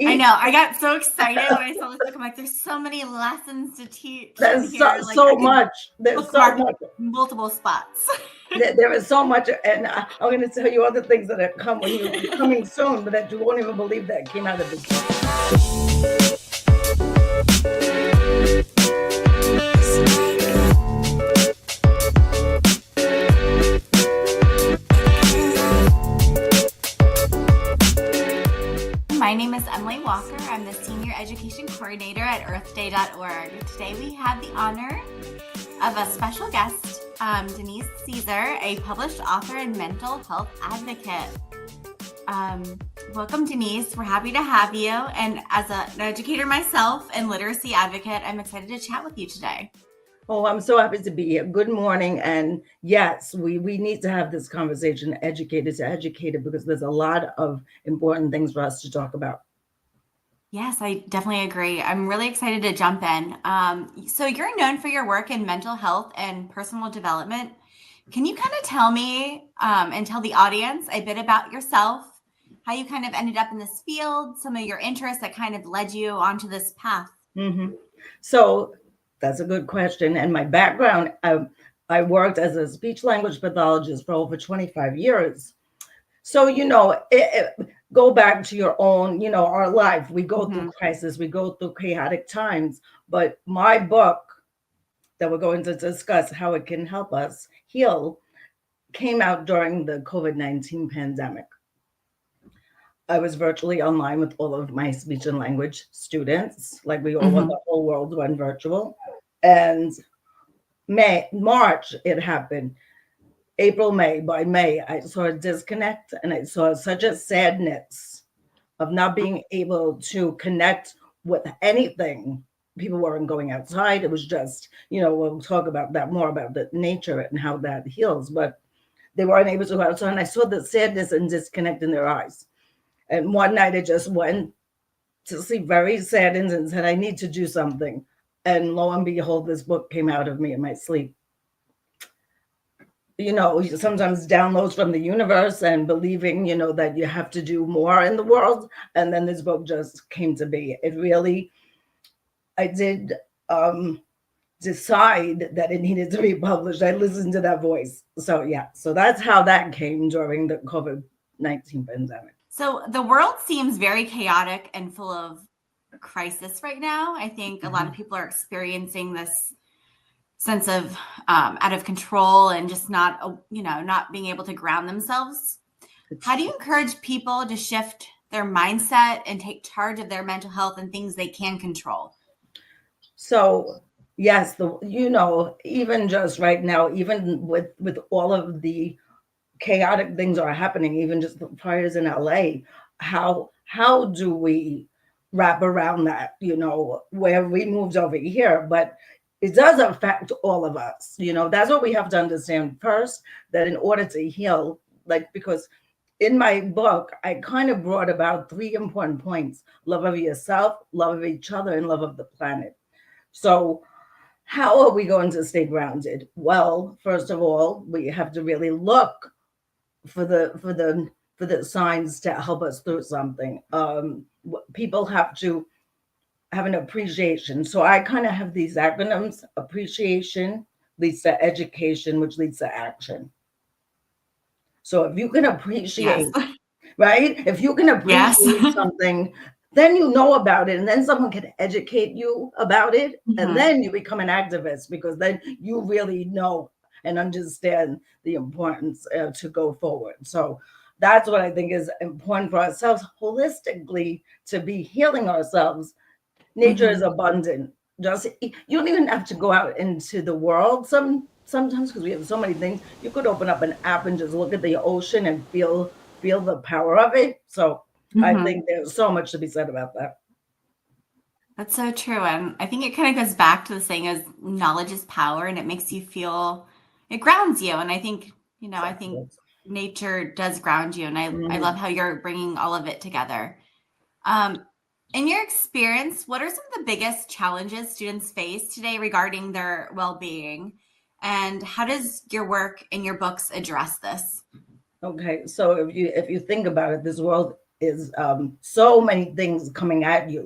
I know. I got so excited when I saw this book. I'm like, there's so many lessons to teach in There's here. so, Like I so could much. There's so bookmark much. multiple spots. There is so much, and I'm going to tell you other things that have come when you coming soon, but that you won't even believe that came out of this book. My name is Emily Walker. I'm the Senior Education Coordinator at earthday.org. Today we have the honor of a special guest, Denise Cesare, a published author and mental health advocate. Welcome, Denise. We're happy to have you. And as an educator myself and literacy advocate, I'm excited to chat with you today. Oh, I'm so happy to be here. Good morning. And yes, we need to have this conversation, educated to educated, because there's a lot of important things for us to talk about. Yes, I definitely agree. I'm really excited to jump in. So you're known for your work in mental health and personal development. Can you kind of tell me and tell the audience a bit about yourself, how you kind of ended up in this field, some of your interests that kind of led you onto this path? Mm-hmm. So that's a good question. And my background, I worked as a speech language pathologist for over 25 years. So, go back to your own, our life. We go through crisis, we go through chaotic times. But my book that we're going to discuss how it can help us heal came out during the COVID-19 pandemic. I was virtually online with all of my speech and language students, like we all want the whole world went virtual. And March, it happened. April, May. By May, I saw a disconnect and I saw such a sadness of not being able to connect with anything. People weren't going outside. It was just, we'll talk about that more about the nature and how that heals, but they weren't able to go outside. And I saw the sadness and disconnect in their eyes. And one night I just went to sleep very saddened and said, I need to do something. And lo and behold, this book came out of me in my sleep. Sometimes downloads from the universe and believing, that you have to do more in the world. And then this book just came to be. I did decide that it needed to be published. I listened to that voice. So, yeah, so that's how that came during the COVID-19 pandemic. So the world seems very chaotic and full of crisis right now. I think a lot of people are experiencing this sense of out of control and just not being able to ground themselves. How do you encourage people to shift their mindset and take charge of their mental health and things they can control? So yes, even just right now, even with all of the chaotic things are happening, even just the fires in LA, how do we wrap around that, where we moved over here, but it does affect all of us. That's what we have to understand first, that in order to heal, because in my book, I kind of brought about 3 important points: love of yourself, love of each other, and love of the planet. So how are we going to stay grounded? Well, first of all, we have to really look for the signs to help us through something. People have to have an appreciation. So I kind of have these acronyms: appreciation leads to education, which leads to action. So if you can appreciate, yes. right? If you can appreciate yes. something, then you know about it, and then someone can educate you about it, and then you become an activist, because then you really know and understand the importance to go forward. So that's what I think is important for ourselves holistically, to be healing ourselves. Nature is abundant. Just you don't even have to go out into the world. Sometimes, because we have so many things, you could open up an app and just look at the ocean and feel the power of it. So I think there's so much to be said about that. That's so true. And I think it kind of goes back to the saying as knowledge is power, and it makes you feel, it grounds you. And I think, I think nature does ground you. And I love how you're bringing all of it together. In your experience, what are some of the biggest challenges students face today regarding their well-being? And how does your work and your books address this? Okay, so if you think about it, this world is so many things coming at you,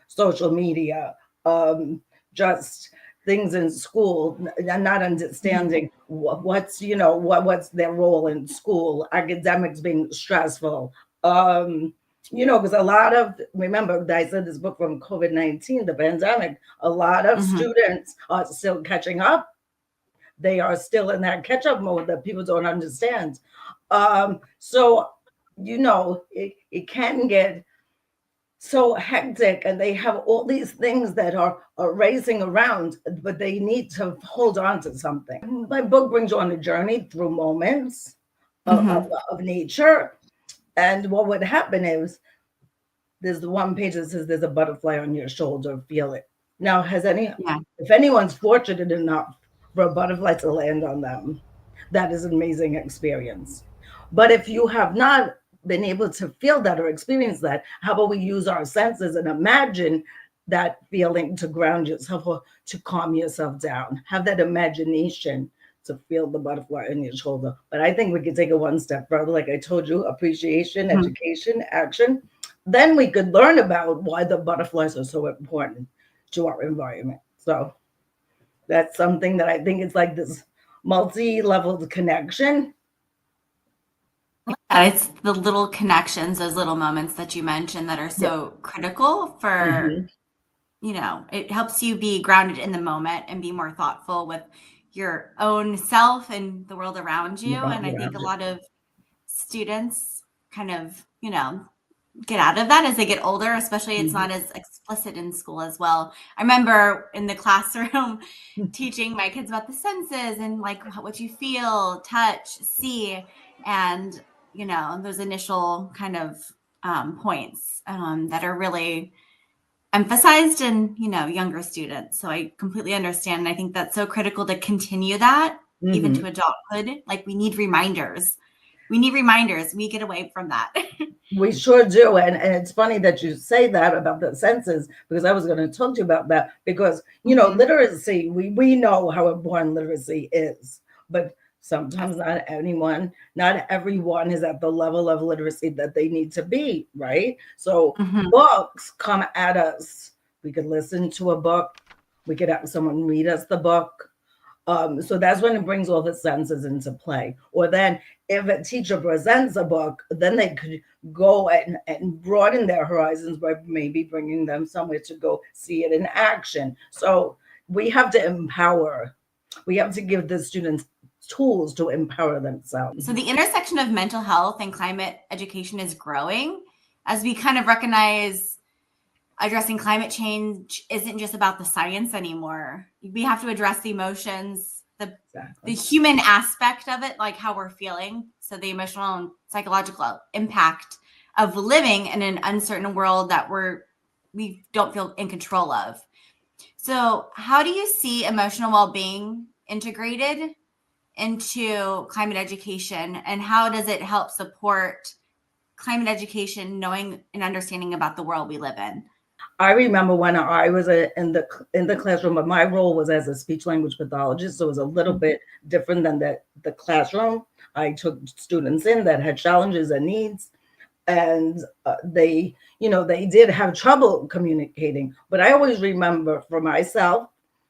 social media, um, just things in school, not Mhm. understanding what's their role in school, academics being stressful. Um, because a lot of, remember, I said this book from COVID-19, the pandemic, a lot of Mhm. students are still catching up. They are still in that catch up mode that people don't understand. So, it can get so hectic, and they have all these things that are racing around, but they need to hold on to something. My book brings you on a journey through moments of, of, Mhm. of nature. And what would happen is there's the one page that says there's a butterfly on your shoulder, feel it. Now, Yeah. if anyone's fortunate enough for a butterfly to land on them, that is an amazing experience. But if you have not been able to feel that or experience that, how about we use our senses and imagine that feeling to ground yourself or to calm yourself down? Have that imagination to feel the butterfly on your shoulder. But I think we could take it one step further. Like I told you, appreciation, Mhm. education, action. Then we could learn about why the butterflies are so important to our environment. So that's something that I think it's like this multi-leveled connection. And it's the little connections, those little moments that you mentioned that are Yeah. so critical for, Hmm. it helps you be grounded in the moment and be more thoughtful with your own self and the world around you. And I think a lot of students kind of, get out of that as they get older, especially it's Mhm. not as explicit in school as well. I remember in the classroom teaching my kids about the senses and like what you feel, touch, see, and those initial kind of points that are really emphasized in younger students. So I completely understand, and I think that's so critical to continue that even to Mhm. adulthood. Like we need reminders. We get away from that. We sure do. And it's funny that you say that about the senses, because I was going to talk to you about that. Because, Mhm. literacy, we know how important literacy is, but sometimes Yes. not everyone is at the level of literacy that they need to be, right? So Mhm. books come at us. We could listen to a book, we could have someone read us the book. So that's when it brings all the senses into play. Or then if a teacher presents a book, then they could go and broaden their horizons by maybe bringing them somewhere to go see it in action. So we have to empower, we have to give the students tools to empower themselves. So the intersection of mental health and climate education is growing as we kind of recognize addressing climate change isn't just about the science anymore. We have to address the emotions, the Exactly. human aspect of it, like how we're feeling. So the emotional and psychological impact of living in an uncertain world that we don't feel in control of. So how do you see emotional well-being integrated into climate education, and how does it help support climate education, knowing and understanding about the world we live in? I remember when I was in the classroom, but my role was as a speech language pathologist, so it was a little bit different than the classroom. I took students in that had challenges and needs, and they did have trouble communicating. But I always remember for myself,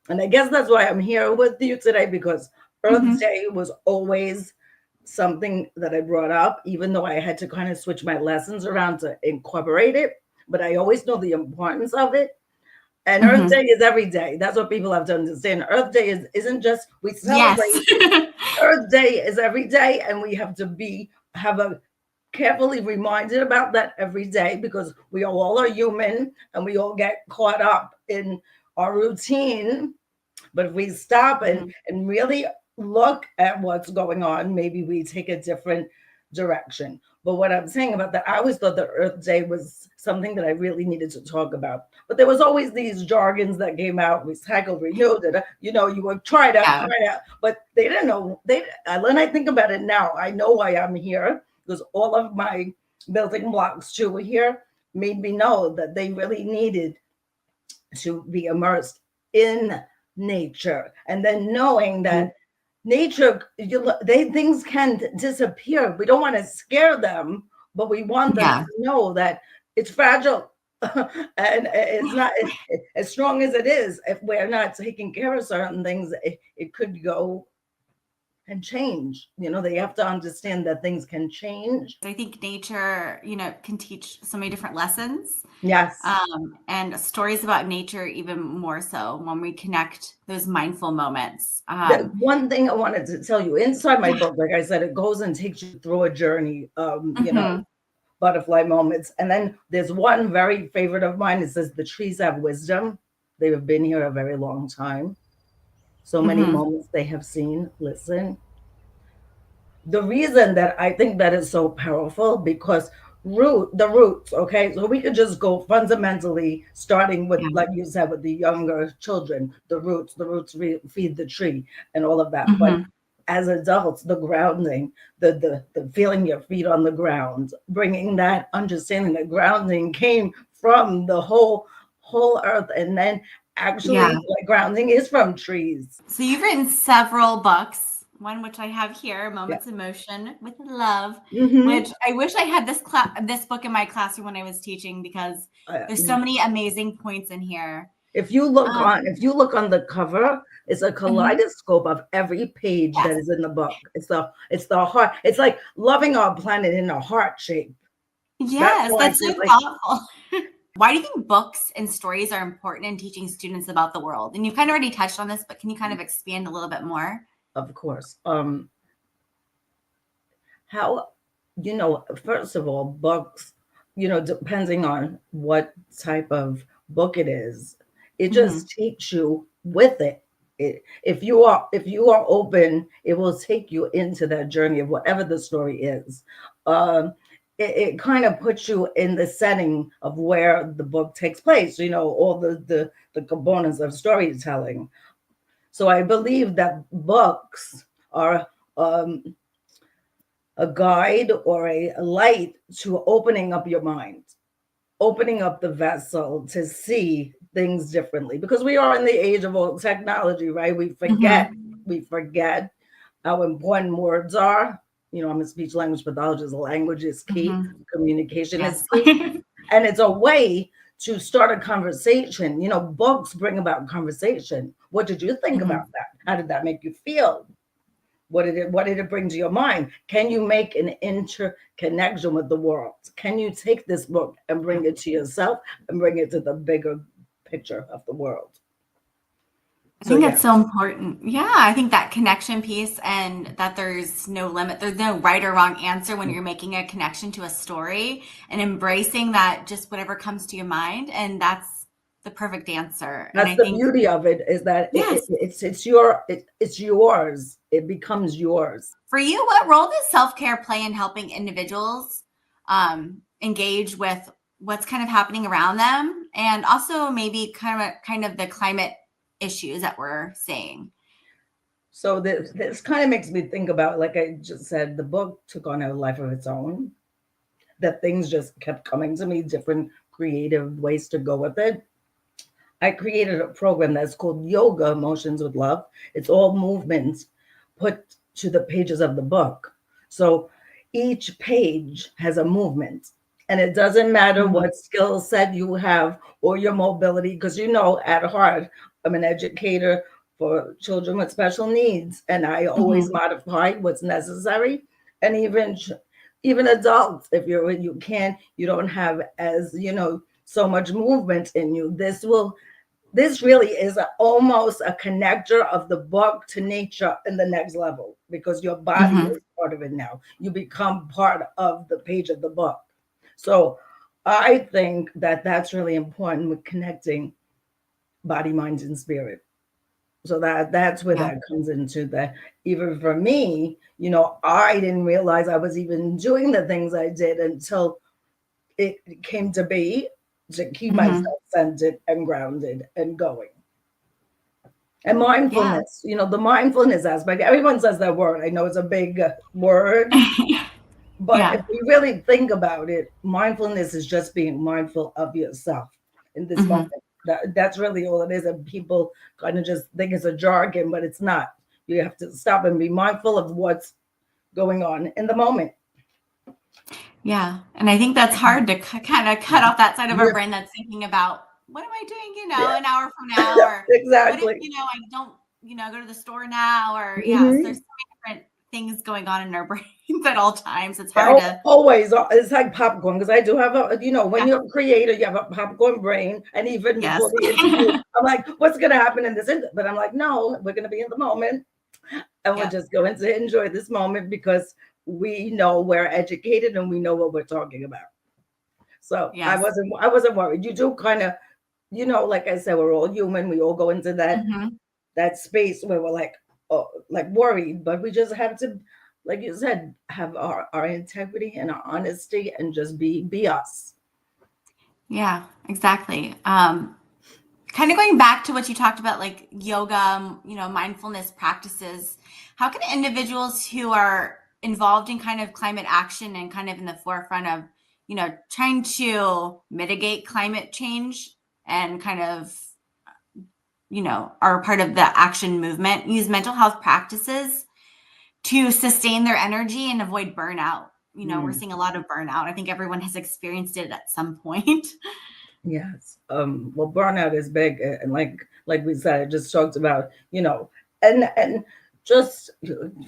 and I guess that's why I'm here with you today, because Earth Mm-hmm. Day was always something that I brought up, even though I had to kind of switch my lessons around to incorporate it. But I always know the importance of it. And Earth Mm-hmm. Day is every day. That's what people have to understand. Earth Day isn't just we Yes. celebrate. Earth Day is every day, and we have to have a carefully reminded about that every day, because we all are human and we all get caught up in our routine. But if we stop Mhm. and really look at what's going on, maybe we take a different direction. But what I'm saying about that, I always thought that Earth Day was something that I really needed to talk about. But there was always these jargons that came out: recycle, renew, that you would try to Yeah. kind of, but they didn't know. When I think about it now, I know why I'm here, because all of my building blocks too were here, made me know that they really needed to be immersed in nature, and then knowing Mhm. that nature, things can disappear. We don't want to scare them, but we want them Yeah. to know that it's fragile. And it's not as strong as it is. If we're not taking care of certain things, it could go and change. They have to understand that things can change. I think nature, can teach so many different lessons. Yes. And stories about nature even more so when we connect those mindful moments. The one thing I wanted to tell you, inside my Yeah. book, like I said, it goes and takes you through a journey, Hmm. butterfly moments. And then there's one very favorite of mine. It says the trees have wisdom. They have been here a very long time. So many Hmm. moments they have seen. Listen, the reason that I think that is so powerful because the roots, okay? So we could just go fundamentally, starting with, Yeah. like you said, with the younger children, the roots feed the tree and all of that. But Hmm. as adults, the grounding, the feeling your feet on the ground, bringing that understanding that grounding came from the whole earth, and then Yeah. actually, like, grounding is from trees. So you've written several books, one which I have here, Yeah. Moments in Motion with Love, Hmm. which I wish I had this book in my classroom when I was teaching because there's so many amazing points in here. If you look on the cover, it's a Mhm. kaleidoscope of every page Yes. that is in the book. It's the heart. It's like loving our planet in a heart shape. That's Yes, why I that's feel so like, thoughtful. Why do you think books and stories are important in teaching students about the world? And you've kind of already touched on this, but can you kind of expand a little bit more? of course, how, first of all, books, depending on what type of book it is, it Hmm. just takes you with it. If you are open, it will take you into that journey of whatever the story is. um it kind of puts you in the setting of where the book takes place, all the components of storytelling. So I believe that books are, um a guide or a light to opening up your mind, opening up the vessel to see things differently. Because we are in the age of all technology, right? We forget, Hmm. we forget how important words are. I'm a speech language pathologist. Language is key, Hmm. communication is Yes. key, and it's a way to start a conversation. Books bring about conversation. What did you think Hmm. about that? How did that make you feel? What did it bring to your mind? Can you make an interconnection with the world? Can you take this book and bring it to yourself and bring it to the bigger picture of the world? I So think that's so yes, important. Yeah, I think that connection piece and that there's no limit, there's no right or wrong answer when you're making a connection to a story and embracing that just whatever comes to your mind. And that's the perfect answer. And that's I the think, beauty of it, is that yes, it's yours. It becomes yours. for you, what role does self care play in helping individuals engage with what's kind of happening around them and also maybe kind of the climate issues that we're seeing? So this kind of makes me think about, like I just said, the book took on a life of its own. That things just kept coming to me, different creative ways to go with it. I created a program that's called Yoga Emotions with Love. It's all movements put to the pages of the book. So each page has a movement. And it doesn't matter Mhm. what skill set you have or your mobility, because at heart, I'm an educator for children with special needs. And I always Mhm. modify what's necessary. And even adults, if you don't have as, so much movement in you, this really is almost a connector of the book to nature in the next level, because your body Mhm. is part of it now. You become part of the page of the book. So I think that that's really important with connecting body, mind, and spirit. So that's where Yeah. that comes into that. Even for me, I didn't realize I was even doing the things I did until it came to be, to keep Mhm. myself centered and grounded and going. And Yeah. mindfulness, the mindfulness aspect, everyone says that word. I know it's a big word, but if Yeah. we really think about it, mindfulness is just being mindful of yourself in this moment. Mhm. That's really all it is. And people kind of just think it's a jargon, but it's not. You have to stop and be mindful of what's going on in the moment. Yeah. And I think that's hard to kind of cut off that side of our Yeah, brain that's thinking about what am I doing, yeah, an hour from now? Or what if, exactly. I don't, go to the store now? Or, yeah, so there's Mhm. so many different things going on in our brains at all times. It's hard to, Always, it's like popcorn because I do have when yeah, you're a creator, you have a popcorn brain. And even before yes. the interview, I'm like, what's going to happen in this? But I'm like, no, we're going to be in the moment and we're Yep. just going to enjoy this moment because we know we're educated and we know what we're talking about. So Yes. I wasn't worried. You do kind of, like I said, we're all human. We all go into Hmm. that space where we're like, oh, like worried, but we just have to, like you said, have our integrity and our honesty and just be us. Yeah, exactly. Kind of going back to what you talked about, like yoga, mindfulness practices, how can individuals who are involved in kind of climate action and kind of in the forefront of, trying to mitigate climate change and kind of, are part of the action movement, use mental health practices to sustain their energy and avoid burnout? We're Mm, seeing a lot of burnout. I think everyone has experienced it at some point. yes. Well, burnout is big, and like we said, it just talks about and just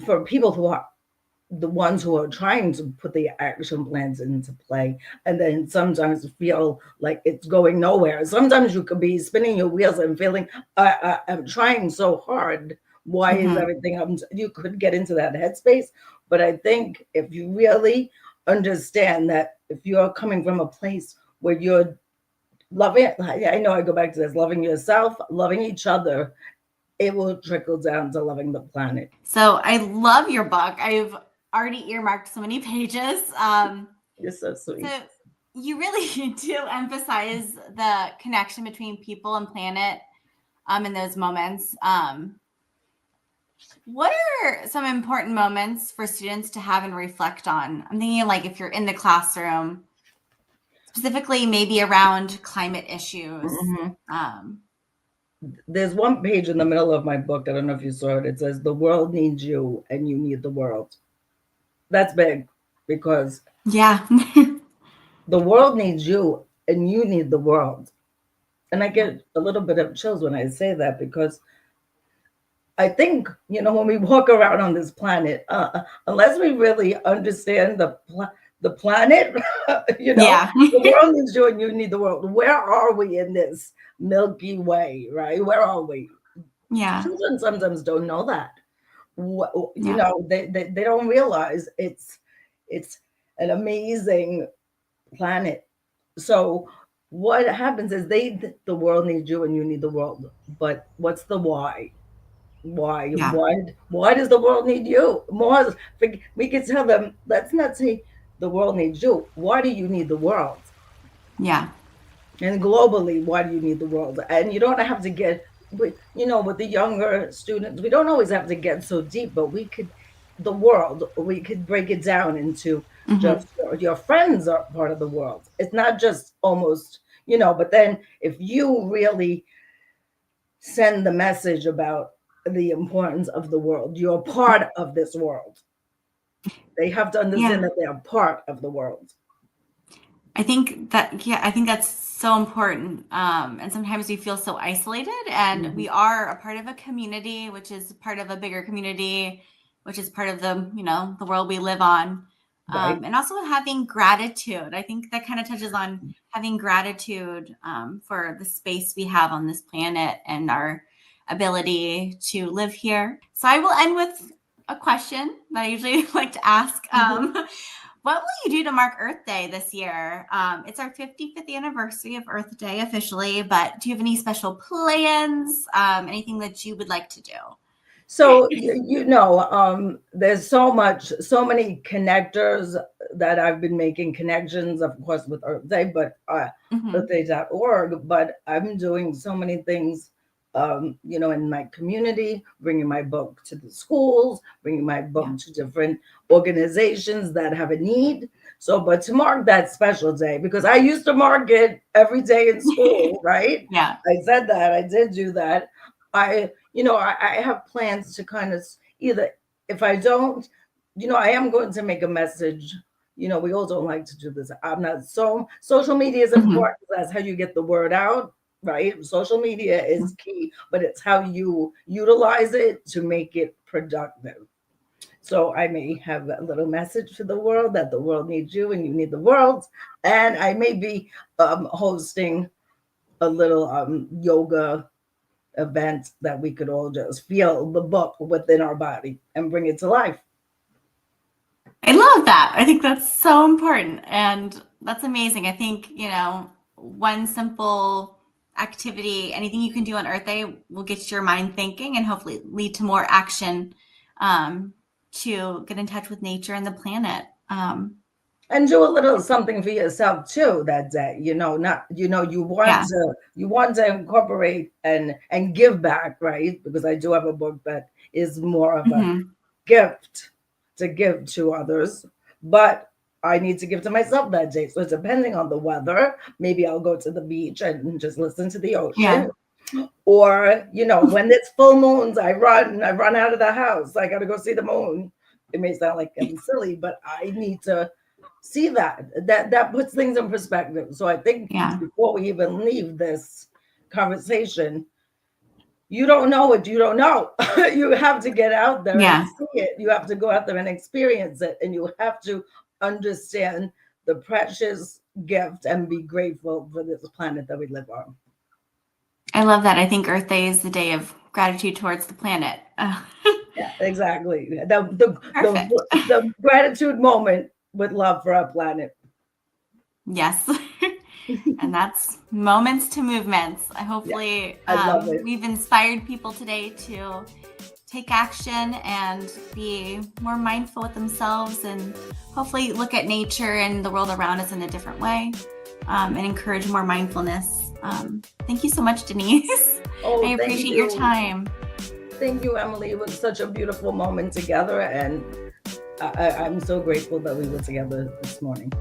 for people who are the ones who are trying to put the action plans into play and then sometimes feel like it's going nowhere. Sometimes you could be spinning your wheels and feeling I'm trying so hard, why is Hmm. everything you could get into that headspace. But I think if you really understand that, if you're coming from a place where you're loving, I know I go back to this, loving yourself, loving each other, it will trickle down to loving the planet. So I love your book. I've already earmarked so many pages. It's so sweet. So you really do emphasize the connection between people and planet in those moments. What are some important moments for students to have and reflect on? I'm thinking like if you're in the classroom, specifically maybe around climate issues. Mhm. Um, There's one page in the middle of my book, I don't know if you saw it. It says, "The world needs you and you need the world." That's big because yeah. the world needs you and you need the world. And I Yeah. get a little bit of chills when I say that because I think, when we walk around on this planet, unless we really understand the planet, Yeah. the world needs you and you need the world. Where are we in this Milky Way, right? Where are we? Yeah. Children sometimes don't know that. Yeah. They don't realize it's an amazing planet. So what happens is the world needs you and you need the world. But what's the why? Why? Yeah. Why does the world need you? More, we could tell them, let's not say the world needs you. Why do you need the world? Yeah. And globally, why do you need the world? And you don't have to get with the younger students, we don't always have to get so deep, but the world, we could break it down into Hmm. just your friends are part of the world. It's not just almost, but then if you really send the message about the importance of the world, you're part of this world. They have to understand Yeah. that they are part of the world. I think that's so important. And sometimes we feel so isolated, and Mhm. we are a part of a community, which is part of a bigger community, which is part of the world we live on. Right. And also having gratitude. I think that kind of touches on having gratitude for the space we have on this planet and our ability to live here. So I will end with a question that I usually like to ask. Mhm. What will you do to mark Earth Day this year? It's our 55th anniversary of Earth Day officially, but do you have any special plans? Anything that you would like to do? So there's so many connectors that I've been making connections, of course, with Earth Day, but Hmm. earthday.org. But I'm doing so many things, in my community, bringing my book to the schools, bringing my Yeah. book to different organizations that have a need. So, but to mark that special day, because I used to mark it every day in school, right? Yeah. I said that, I did do that. I have plans to kind of either, if I don't, I am going to make a message We all don't like to do this. I'm not so social media is Mhm. important. That's how you get the word out, right? Social media is key, but it's how you utilize it to make it productive. So I may have a little message to the world that the world needs you and you need the world. And I may be hosting a little yoga event that we could all just feel the book within our body and bring it to life. I love that. I think that's so important. And that's amazing. I think, one simple activity, anything you can do on Earth Day will get your mind thinking and hopefully lead to more action to get in touch with nature and the planet. And do a little something for yourself too that day. Not Yeah. you want to incorporate and give back, right? Because I do have a book that is more of a Hmm. gift to give to others, but I need to give to myself that day. So depending on the weather, maybe I'll go to the beach and just listen to the Yeah. ocean. Or, when it's full moons, I run out of the house. I gotta go see the moon. It may sound like I'm silly, but I need to see that. That puts things in perspective. So I think Yeah. before we even leave this conversation, you don't know what you don't know. You have to get out there and Yeah. see it. You have to go out there and experience it. And you have to understand the precious gift and be grateful for this planet that we live on. I love that. I think Earth Day is the day of gratitude towards the planet. Yeah, exactly. The, the, Perfect. the gratitude moment with love for our planet. Yes. And that's moments to movements. I Yeah, hopefully I love it. we've inspired people today to take action and be more mindful with themselves and hopefully look at nature and the world around us in a different way and encourage more mindfulness. Thank you so much, Denise. I Oh, thank appreciate your you. time. Thank you, Emily. It was such a beautiful moment together. And I'm so grateful that we were together this morning.